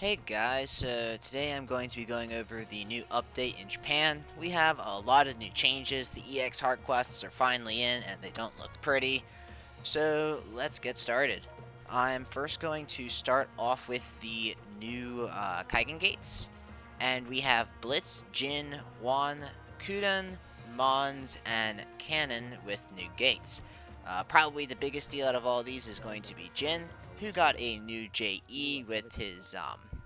Hey guys, so today I'm going to be going over the new update in Japan. We have a lot of new changes. The EX hard quests are finally in and they don't look pretty. So let's get started. I'm first going to start off with the new Kaigen gates. And we have Blitz, Jin, Wan, Kuden, Mons, and Cannon with new gates. Probably the biggest deal out of all these is going to be Jin, who got a new JE with his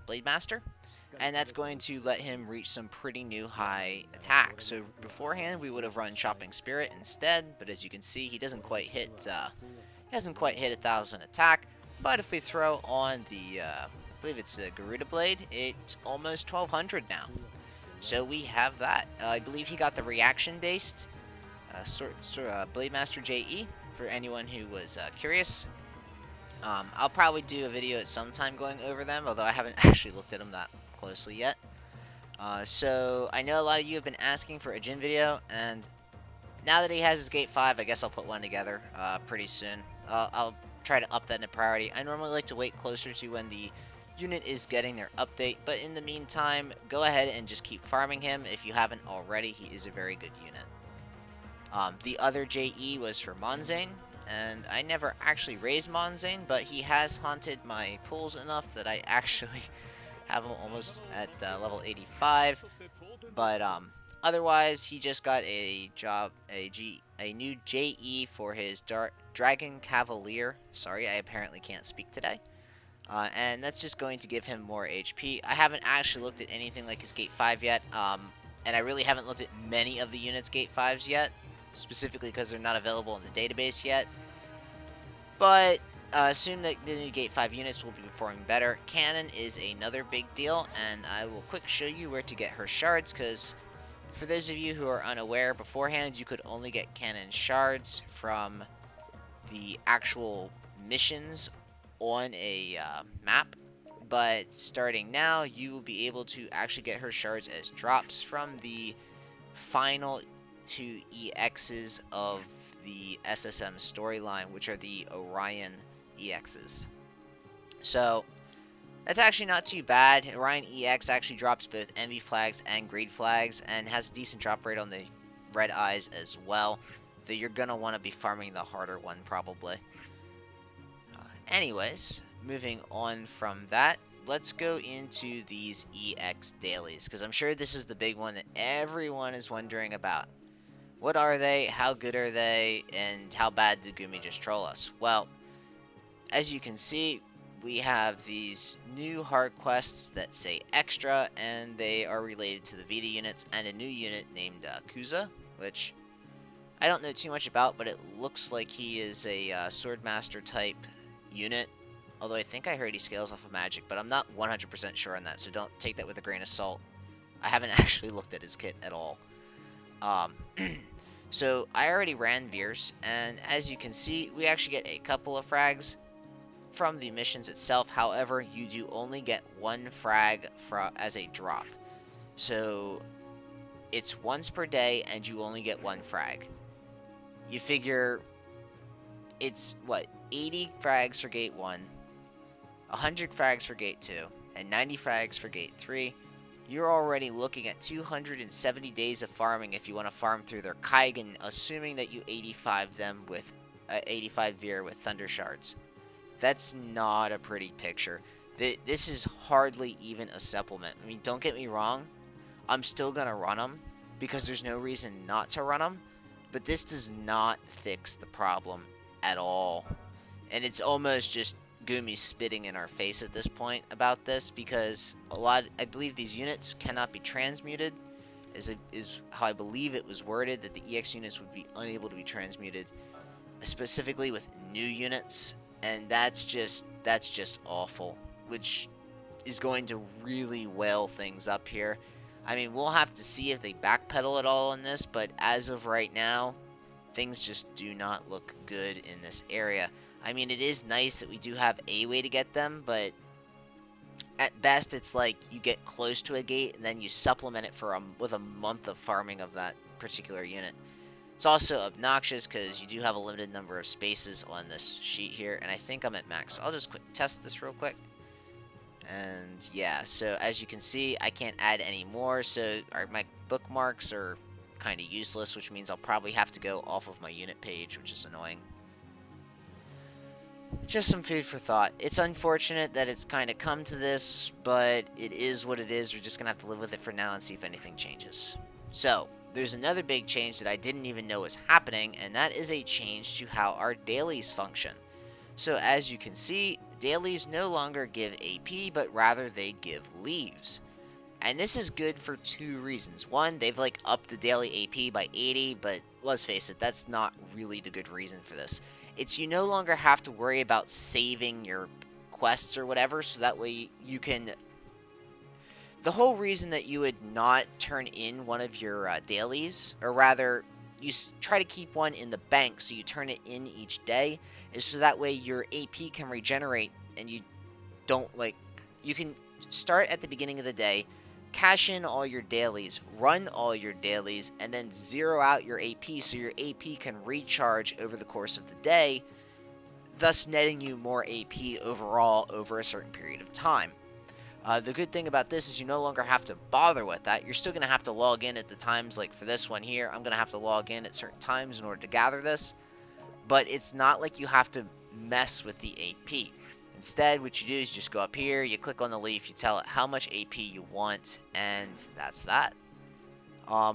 Blade Master, and that's going to let him reach some pretty new high attacks. So beforehand we would have run Shopping Spirit instead, but as you can see he doesn't quite hit hasn't quite hit 1,000 attack. But if we throw on the I believe it's a Garuda Blade, it's almost 1,200 now. So we have that. I believe he got the reaction based Blade Master JE for anyone who was curious. I'll probably do a video at some time going over them, although I haven't actually looked at them that closely yet. So I know a lot of you have been asking for a Jin video, and now that he has his Gate 5, I guess I'll put one together pretty soon. I'll try to up that in priority. I normally like to wait closer to when the unit is getting their update, but in the meantime, go ahead and just keep farming him if you haven't already. He is a very good unit. The other JE was for Monzane, and I never actually raised Monzane, but he has haunted my pools enough that I actually have him almost at level 85. But otherwise, he just got a new JE for his Dragon Cavalier. Sorry, I apparently can't speak today. And that's just going to give him more HP. I haven't actually looked at anything like his Gate 5 yet, and I really haven't looked at many of the units' Gate 5s yet, specifically because they're not available in the database yet. But assume that the new Gate 5 units will be performing better. Cannon is another big deal, and I will quick show you where to get her shards, because for those of you who are unaware, beforehand you could only get Cannon shards from the actual missions on a map, but starting now you will be able to actually get her shards as drops from the final two EXs of the SSM storyline, which are the Orion EXs. So that's actually not too bad. Orion EX actually drops both envy flags and greed flags and has a decent drop rate on the red eyes as well, though you're gonna want to be farming the harder one probably. Anyways, moving on from that, let's go into these EX dailies, because I'm sure this is the big one that everyone is wondering about. What are they, how good are they, and how bad did Gumi just troll us? Well, as you can see, we have these new hard quests that say extra, and they are related to the Vita units, and a new unit named Kuza, which I don't know too much about, but it looks like he is a Swordmaster type unit, although I think I heard he scales off of magic, but I'm not 100% sure on that, so don't take that with a grain of salt. I haven't actually looked at his kit at all. So I already ran Veers, and as you can see, we actually get a couple of frags from the missions itself. However, you do only get one frag as a drop. So it's once per day, and you only get one frag. You figure it's, what, 80 frags for Gate 1, 100 frags for Gate 2, and 90 frags for Gate 3. You're already looking at 270 days of farming if you want to farm through their Kaigen, assuming that you 85 them with 85 Veer with Thunder Shards. That's not a pretty picture. This is hardly even a supplement. I mean, don't get me wrong, I'm still going to run them, because there's no reason not to run them, but this does not fix the problem at all. And it's almost just Gumi spitting in our face at this point about this, because I believe these units cannot be transmuted, is how I believe it was worded, that the EX units would be unable to be transmuted, specifically with new units, and that's just awful, which is going to really whale things up here. I mean, we'll have to see if they backpedal at all on this, but as of right now, things just do not look good in this area. I mean, it is nice that we do have a way to get them, but at best it's like you get close to a gate and then you supplement it with a month of farming of that particular unit. It's also obnoxious because you do have a limited number of spaces on this sheet here, and I think I'm at max. So I'll just quick test this real quick. And yeah, so as you can see, I can't add any more, so my bookmarks are kind of useless, which means I'll probably have to go off of my unit page, which is annoying. Just some food for thought. It's unfortunate that it's kind of come to this, but it is what it is. We're just going to have to live with it for now and see if anything changes. So, there's another big change that I didn't even know was happening, and that is a change to how our dailies function. So as you can see, dailies no longer give AP, but rather they give leaves. And this is good for two reasons. One, they've like upped the daily AP by 80, but let's face it, that's not really the good reason for this. It's you no longer have to worry about saving your quests or whatever, so that way you can... The whole reason that you would not turn in one of your dailies, or rather, you try to keep one in the bank so you turn it in each day, is so that way your AP can regenerate and you don't like... You can start at the beginning of the day, cash in all your dailies, run all your dailies, and then zero out your AP so your AP can recharge over the course of the day, thus netting you more AP overall over a certain period of time. The good thing about this is you no longer have to bother with that. You're still going to have to log in at the times, like for this one here, I'm going to have to log in at certain times in order to gather this, but it's not like you have to mess with the AP. Instead, what you do is you just go up here, you click on the leaf, you tell it how much AP you want, and that's that. I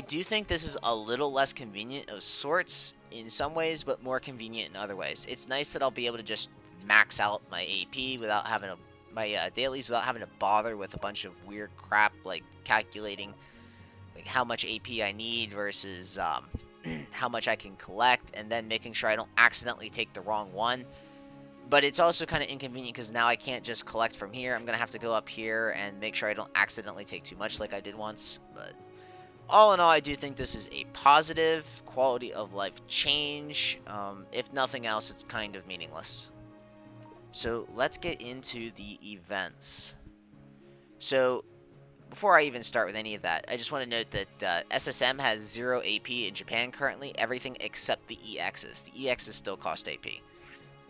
do think this is a little less convenient of sorts in some ways, but more convenient in other ways. It's nice that I'll be able to just max out my AP without having my dailies without having to bother with a bunch of weird crap like calculating like how much AP I need versus how much I can collect, and then making sure I don't accidentally take the wrong one. But it's also kind of inconvenient because now I can't just collect from here. I'm going to have to go up here and make sure I don't accidentally take too much like I did once. But all in all, I do think this is a positive quality of life change. If nothing else, it's kind of meaningless. So let's get into the events. So before I even start with any of that, I just want to note that SSM has 0 AP in Japan currently, everything except the EXs. The EXs still cost AP.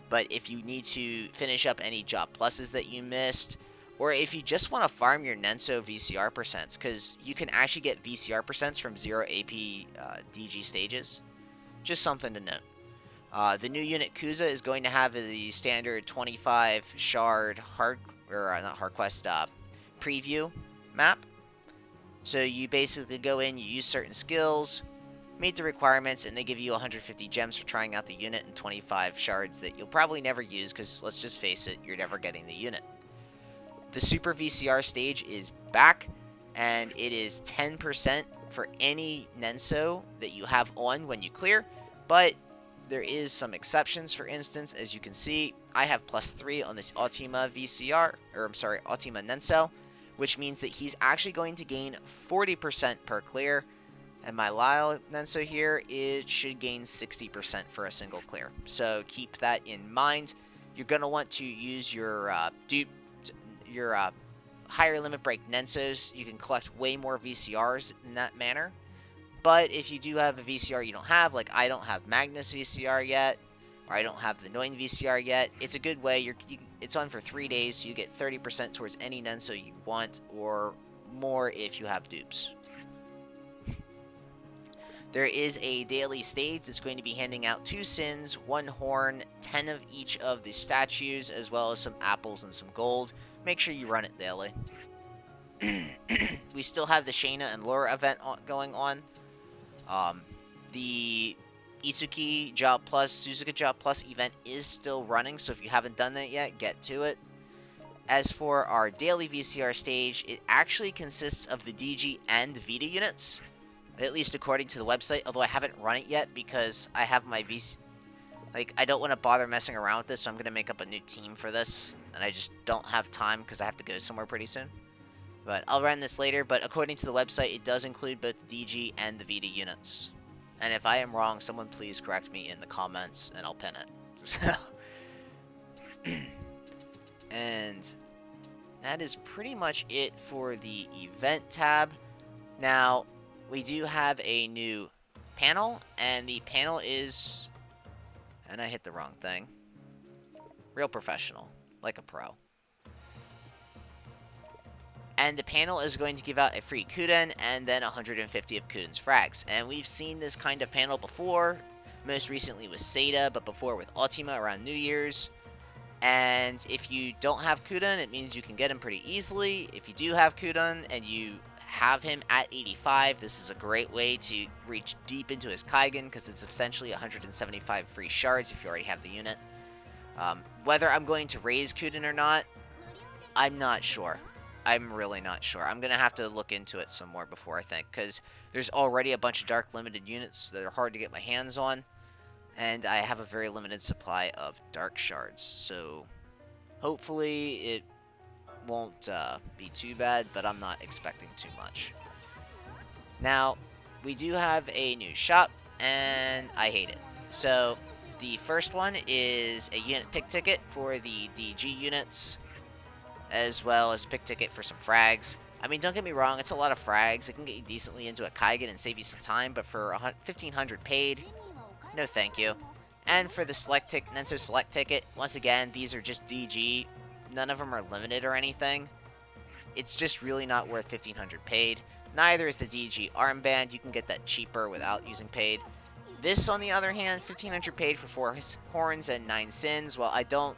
But if you need to finish up any job pluses that you missed, or if you just want to farm your Nenso VCR percents, because you can actually get VCR percents from 0 AP DG stages, just something to note. The new unit Kuza is going to have the standard 25 shard not hard quest preview map. So you basically go in, you use certain skills, meet the requirements, and they give you 150 gems for trying out the unit and 25 shards that you'll probably never use because, let's just face it, you're never getting the unit. The Super VCR stage is back, and it is 10% for any Nenso that you have on when you clear, but there is some exceptions. For instance, as you can see, I have +3 on this Ultima VCR, or I'm sorry, Ultima Nenso, which means that he's actually going to gain 40% per clear, and my Lyle Nenso here, it should gain 60% for a single clear. So keep that in mind. You're going to want to use your higher limit break Nensos. You can collect way more VCRs in that manner. But if you do have a VCR you don't have, like I don't have Magnus VCR yet, or I don't have the Annoying VCR yet, it's a good way. It's on for 3 days, so you get 30% towards any Nenso you want, or more if you have dupes. There is a daily stage that's going to be handing out 2 sins, 1 horn, 10 of each of the statues, as well as some apples and some gold. Make sure you run it daily. We still have the Shayna and Laura event going on. The Itsuki Job Plus, Suzuka Job Plus event is still running, so if you haven't done that yet, get to it. As for our daily VCR stage, it actually consists of the DG and Vita units, at least according to the website, although I haven't run it yet because I have my I don't want to bother messing around with this, so I'm going to make up a new team for this, and I just don't have time because I have to go somewhere pretty soon. But I'll run this later, but according to the website, it does include both the DG and the Vita units. And if I am wrong, someone please correct me in the comments, and I'll pin it. So, and that is pretty much it for the event tab. Now, we do have a new panel, and the panel is... And I hit the wrong thing. Real professional. like a pro. And the panel is going to give out a free Kuden and then 150 of Kuden's frags. And we've seen this kind of panel before, most recently with Seda, but before with Ultima around New Year's. And if you don't have Kuden, it means you can get him pretty easily. If you do have Kuden and you have him at 85, this is a great way to reach deep into his Kaigen, because it's essentially 175 free shards if you already have the unit. Whether I'm going to raise Kuden or not, I'm not sure. I'm really not sure. I'm going to have to look into it some more before I think, because there's already a bunch of Dark Limited units that are hard to get my hands on, and I have a very limited supply of Dark Shards, so hopefully it won't be too bad, but I'm not expecting too much. Now, we do have a new shop, and I hate it. So, the first one is a unit pick ticket for the DG units, as well as a pick ticket for some frags. I mean, don't get me wrong, it's a lot of frags. It can get you decently into a Kaigen and save you some time, but for 1500 paid, no thank you. And for the Nenso select ticket, once again, these are just DG. None of them are limited or anything. It's just really not worth 1500 paid. Neither is the DG armband. You can get that cheaper without using paid. This, on the other hand, 1500 paid for 4 horns and 9 sins. Well, I don't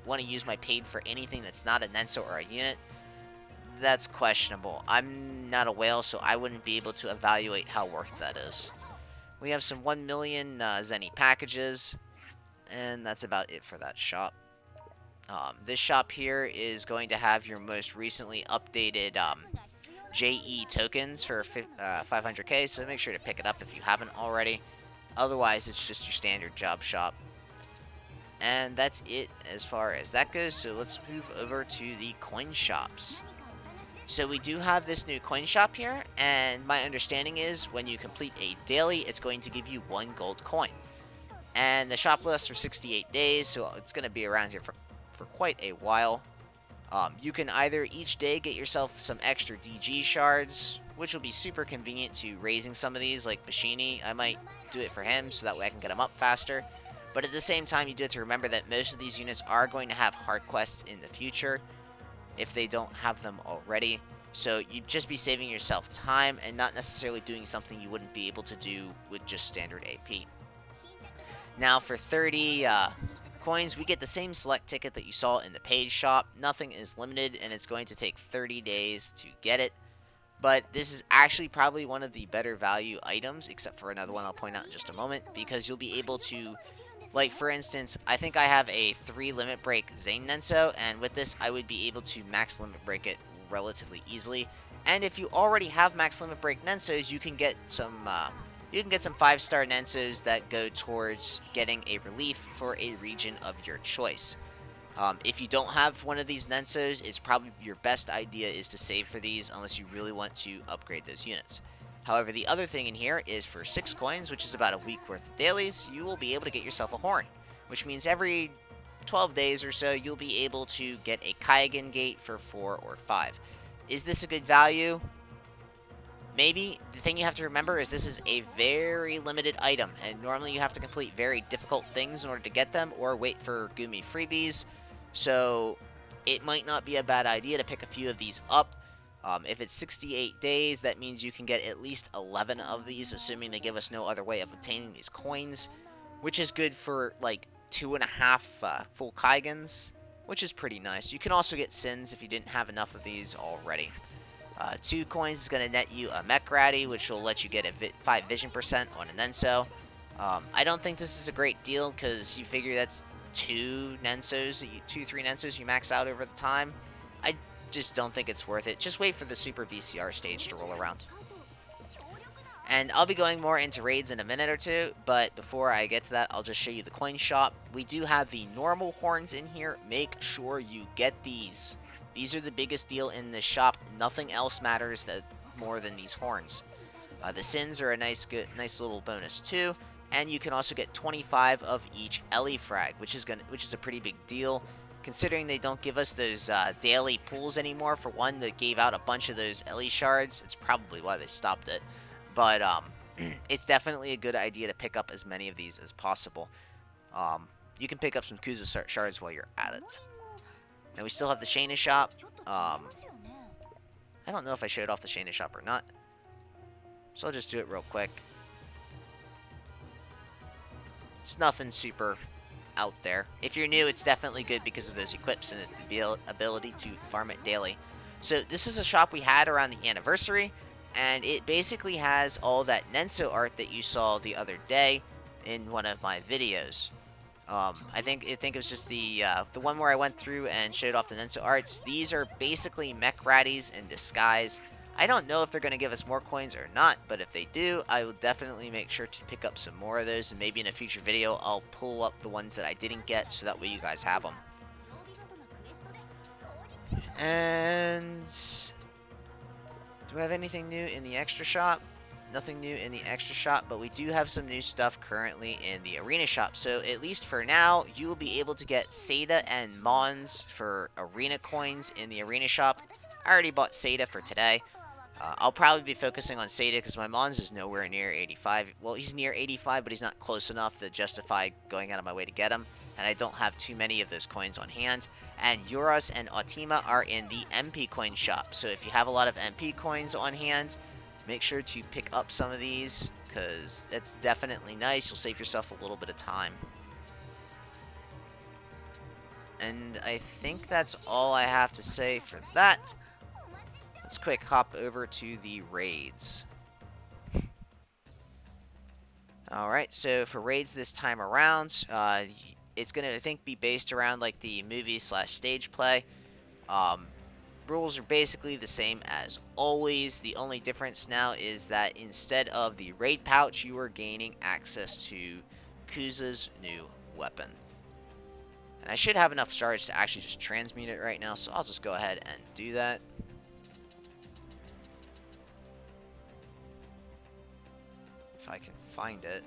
want to use my paid for anything that's not a Nenso or a unit. That's questionable. I'm not a whale, so I wouldn't be able to evaluate how worth that is. We have some 1 million Zenny packages, and that's about it for that shop. This shop here is going to have your most recently updated JE tokens for 500k, so make sure to pick it up if you haven't already. Otherwise, it's just your standard job shop. And that's it as far as that goes, so let's move over to the coin shops. So we do have this new coin shop here, and my understanding is when you complete a daily, it's going to give you 1 gold coin. And the shop lasts for 68 days, so it's going to be around here for quite a while. You can either each day get yourself some extra DG shards, which will be super convenient to raising some of these, like Bashini. I might do it for him, so that way I can get him up faster. But at the same time, you do have to remember that most of these units are going to have hard quests in the future, if they don't have them already. So you'd just be saving yourself time and not necessarily doing something you wouldn't be able to do with just standard AP. Now for 30 coins, we get the same select ticket that you saw in the paid shop. Nothing is limited, and it's going to take 30 days to get it. But this is actually probably one of the better value items, except for another one I'll point out in just a moment, because you'll be able to, like for instance, I think I have a 3 limit break Zane Nenso, and with this I would be able to max limit break it relatively easily. And if you already have max limit break Nensos, you can get some 5-star Nensos that go towards getting a relief for a region of your choice. If you don't have one of these Nensos, it's probably your best idea is to save for these unless you really want to upgrade those units. However, the other thing in here is for 6 coins, which is about a week worth of dailies, you will be able to get yourself a horn, which means every 12 days or so, you'll be able to get a Kaigen gate for 4 or 5. Is this a good value? Maybe. The thing you have to remember is this is a very limited item, and normally you have to complete very difficult things in order to get them, or wait for Gumi freebies, so it might not be a bad idea to pick a few of these up. If it's 68 days, that means you can get at least 11 of these, assuming they give us no other way of obtaining these coins, which is good for like 2.5 full Kaigens, which is pretty nice. You can also get Sins if you didn't have enough of these already. 2 coins is going to net you a Mech Ratty, which will let you get a 5 vision percent on a Nenso. I don't think this is a great deal, because you figure that's 2 Nensos, 2-3 Nensos you max out over the time. I just don't think it's worth it. Just wait for the Super VCR stage to roll around. And I'll be going more into raids in a minute or two, but before I get to that, I'll just show you the coin shop. We do have the normal horns in here. Make sure you get these. These are the biggest deal in this shop. Nothing else matters more than these horns. The Sins are a nice little bonus too, and you can also get 25 of each Ellie frag, which is a pretty big deal, considering they don't give us those daily pools anymore. For one, they gave out a bunch of those Ellie shards. It's probably why they stopped it, but it's definitely a good idea to pick up as many of these as possible. You can pick up some Kuza shards while you're at it. Now we still have the Shayna shop. I don't know if I showed off the Shayna shop or not, so I'll just do it real quick. It's nothing super out there. If you're new, it's definitely good because of those equips and the ability to farm it daily. So this is a shop we had around the anniversary, and it basically has all that Nenso art that you saw the other day in one of my videos. I think it was just the one where I went through and showed off the Nenso arts. These are basically mech ratties in disguise. I don't know if they're going to give us more coins or not, but if they do, I will definitely make sure to pick up some more of those, and maybe in a future video, I'll pull up the ones that I didn't get, so that way you guys have them. And do I have anything new in the extra shop? Nothing new in the extra shop, but we do have some new stuff currently in the arena shop. So at least for now, you will be able to get Seda and Mons for arena coins in the arena shop. I already bought Seda for today. I'll probably be focusing on Seda because my Mons is nowhere near 85. Well, he's near 85, but he's not close enough to justify going out of my way to get him. And I don't have too many of those coins on hand. And Euros and Otima are in the MP coin shop. So if you have a lot of MP coins on hand, make sure to pick up some of these, because it's definitely nice. You'll save yourself a little bit of time. And I think that's all I have to say for that. Let's quick hop over to the raids. Alright, so for raids this time around, it's going to, I think, be based around like the movie/stage play. Rules are basically the same as always. The only difference now is that instead of the raid pouch, you are gaining access to Kuza's new weapon. And I should have enough shards to actually just transmute it right now, so I'll just go ahead and do that. If I can find it.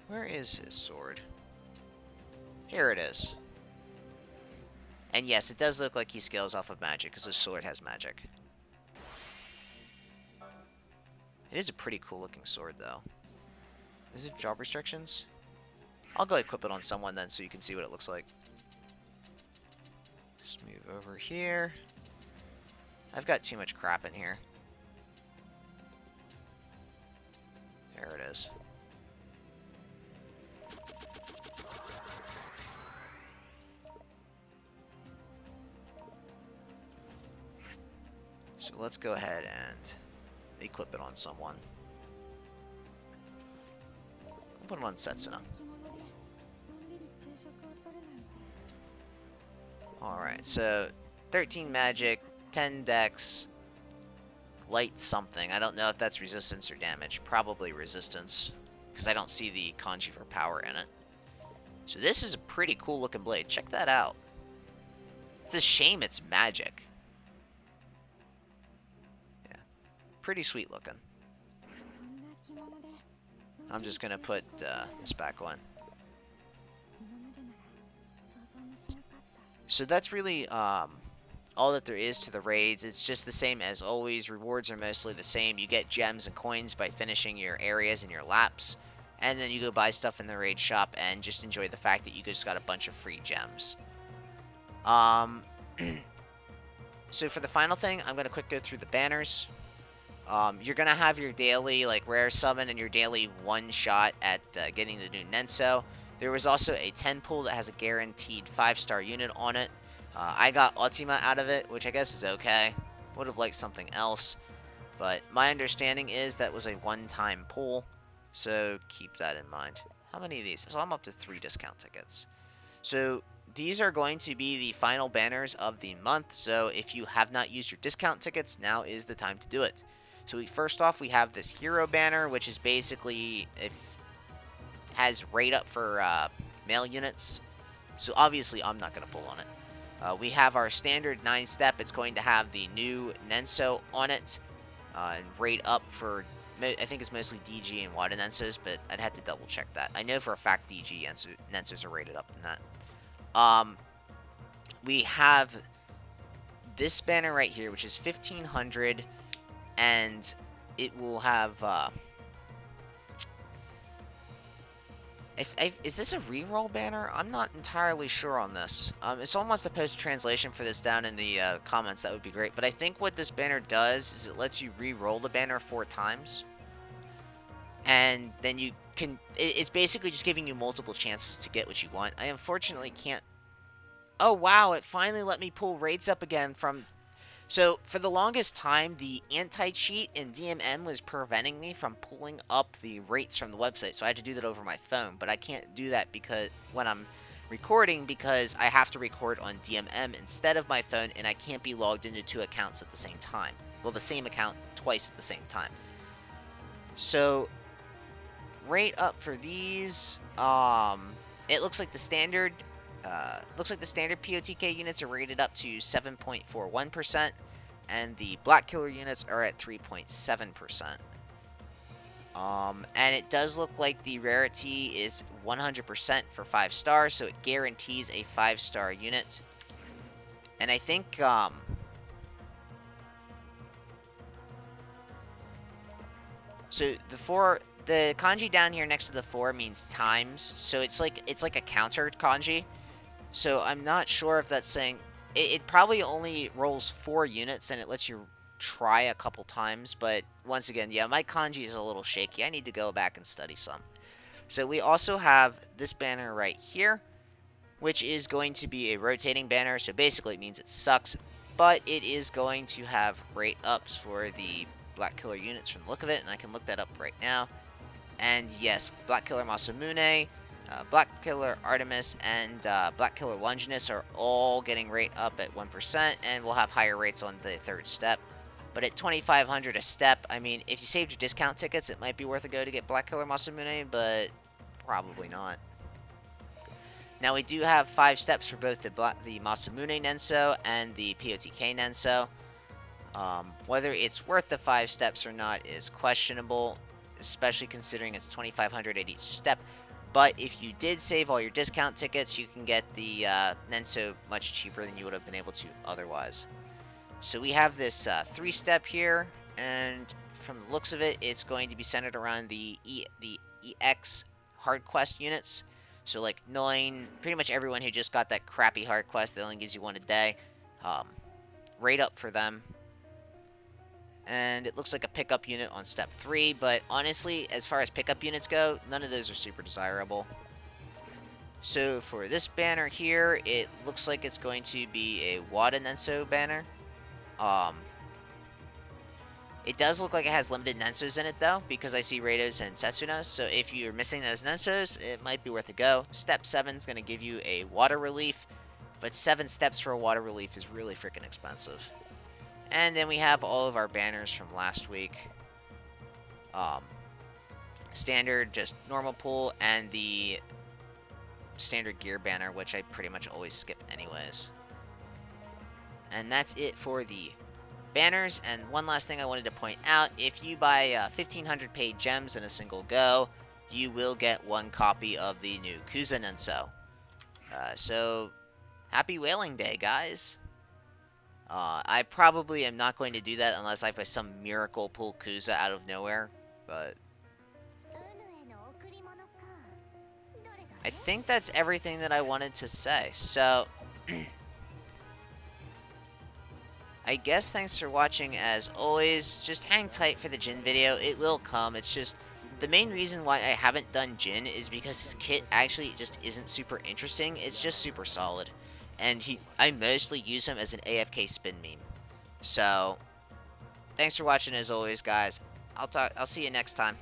Where is his sword? Here it is. And yes, it does look like he scales off of magic, because his sword has magic. It is a pretty cool looking sword, though. Is it job restrictions? I'll go equip it on someone then, so you can see what it looks like. Just move over here. I've got too much crap in here. There it is. So let's go ahead and equip it on someone. I'll put it on Setsuna. Alright, so 13 magic, 10 dex, light something. I don't know if that's resistance or damage. Probably resistance, because I don't see the kanji for power in it. So this is a pretty cool looking blade. Check that out. It's a shame it's magic. Yeah, pretty sweet looking. I'm just gonna put this back on. So that's really all that there is to the raids. It's just the same as always. Rewards are mostly the same. You get gems and coins by finishing your areas and your laps, and then you go buy stuff in the raid shop and just enjoy the fact that you just got a bunch of free gems. So for the final thing, I'm gonna quick go through the banners. You're gonna have your daily like rare summon and your daily one shot at getting the new Nenso. There was also a 10 pull that has a guaranteed 5-star unit on it. I got Ultima out of it, which I guess is okay. Would have liked something else, but my understanding is that was a one-time pull, so keep that in mind. How many of these? So I'm up to 3 discount tickets. So these are going to be the final banners of the month, so if you have not used your discount tickets, now is the time to do it. So first off, we have this hero banner, which is basically, has rate up for male units. So obviously I'm not going to pull on it. We have our standard 9-step. It's going to have the new Nenso on it. And rate up for, I think it's mostly DG and Wada Nensos, but I'd have to double check that. I know for a fact DG Nensos are rated up in that. We have this banner right here, which is 1500, and it will have Is this a reroll banner? I'm not entirely sure on this. If someone wants to post a translation for this down in the comments, that would be great. But I think what this banner does is it lets you re-roll the banner 4 times. And then you can... It's basically just giving you multiple chances to get what you want. I unfortunately can't... Oh, wow, it finally let me pull rates up again from... So, for the longest time, the anti-cheat in DMM was preventing me from pulling up the rates from the website, so I had to do that over my phone, but I can't do that because when I'm recording because I have to record on DMM instead of my phone, and I can't be logged into 2 accounts at the same time. Well, the same account twice at the same time. So, rate up for these, it looks like the standard POTK units are rated up to 7.41%, and the Black Killer units are at 3.7%. And it does look like the rarity is 100% for 5 stars, so it guarantees a 5-star unit. And I think, so the kanji down here next to the 4 means times, so it's like a counter kanji. So I'm not sure if that's saying... It probably only rolls 4 units, and it lets you try a couple times. But once again, yeah, my kanji is a little shaky. I need to go back and study some. So we also have this banner right here, which is going to be a rotating banner. So basically it means it sucks, but it is going to have rate ups for the Black Killer units from the look of it. And I can look that up right now. And yes, Black Killer Masamune, Black Killer Artemis, and Black Killer Longinus are all getting rate up at 1%, and we'll have higher rates on the 3rd step. But at 2,500 a step, I mean, if you saved your discount tickets, it might be worth a go to get Black Killer Masamune, but probably not. Now, we do have 5 steps for both the Masamune Nenso and the POTK Nenso. Whether it's worth the 5 steps or not is questionable, especially considering it's 2,500 at each step. But if you did save all your discount tickets, you can get the Nenso much cheaper than you would have been able to otherwise. So we have this 3-step here, and from the looks of it, it's going to be centered around the EX hard quest units. So like pretty much everyone who just got that crappy hard quest that only gives you 1 a day, rate up for them. And it looks like a pickup unit on step 3, but honestly, as far as pickup units go, none of those are super desirable. So for this banner here, it looks like it's going to be a Wada Nenso banner. It does look like it has limited Nensos in it though, because I see Rados and Setsunas, so if you're missing those Nensos, it might be worth a go. Step 7 is going to give you a water relief, but 7 steps for a water relief is really freaking expensive. And then we have all of our banners from last week. Standard, just normal pull, and the standard gear banner, which I pretty much always skip anyways. And that's it for the banners. And one last thing I wanted to point out, if you buy 1,500 paid gems in a single go, you will get 1 copy of the new Kuza Nenso. So, happy Whaling Day, guys! I probably am not going to do that unless I by some miracle pull Kuza out of nowhere, but I think that's everything that I wanted to say. So, I guess thanks for watching as always. Just hang tight for the Jin video. It will come. It's just the main reason why I haven't done Jin is because his kit actually just isn't super interesting. It's just super solid. And I mostly use him as an AFK spin meme. So, thanks for watching as always, guys. I'll see you next time.